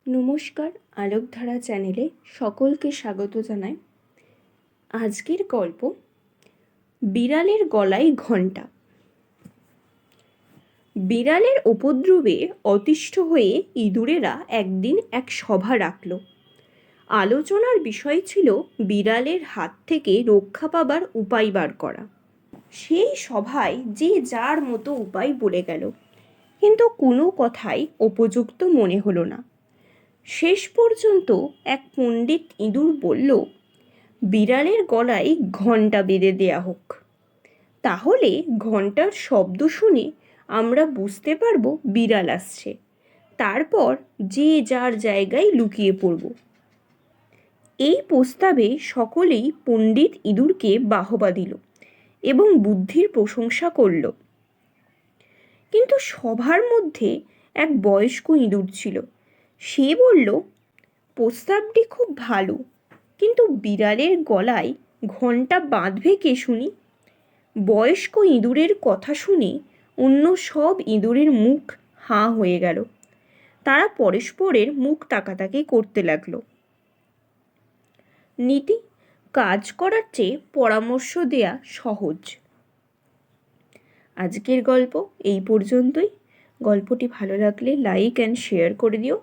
নমস্কার, আলোকধারা চ্যানেলে সকলকে স্বাগত জানাই। আজকের গল্প বিড়ালের গলায় ঘণ্টা। বিড়ালের উপদ্রবে অতিষ্ঠ হয়ে ইঁদুরেরা একদিন এক সভা রাখল। আলোচনার বিষয় ছিল বিড়ালের হাত থেকে রক্ষা পাবার উপায় বার করা। সেই সভায় যে যার মতো উপায় বলে গেল, কিন্তু কোনো কথাই উপযুক্ত মনে হলো না। শেষ পর্যন্ত এক পণ্ডিত ইঁদুর বলল, বিড়ালের গলায় ঘণ্টা বেঁধে দেয়া হোক, তাহলে ঘণ্টার শব্দ শুনে আমরা বুঝতে পারবো বিড়াল আসছে। তারপর যে যার জায়গায় লুকিয়ে পড়ব। এই প্রস্তাবে সকলেই পণ্ডিত ইঁদুরকে বাহবা দিল এবং বুদ্ধির প্রশংসা করল। কিন্তু সভার মধ্যে এক বয়স্ক ইঁদুর ছিল। সে বলল, প্রস্তাবটি খুব ভালো, কিন্তু বিড়ালের গলায় ঘণ্টা বাঁধবে কে শুনি? বয়স্ক ইঁদুরের কথা শুনে অন্য সব ইঁদুরের মুখ হাঁ হয়ে গেল। তারা পরস্পরের মুখ তাকাতাকি করতে লাগলো। নীতি: কাজ করার চেয়ে পরামর্শ দেয়া সহজ। আজকের গল্প এই পর্যন্তই। গল্পটি ভালো লাগলে লাইক অ্যান্ড শেয়ার করে দিও।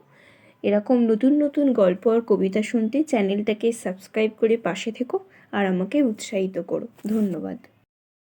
এরকম নতুন নতুন গল্প আর কবিতা শুনতে চ্যানেলটাকে সাবস্ক্রাইব করে পাশে থেকো আর আমাকে উৎসাহিত করো। ধন্যবাদ।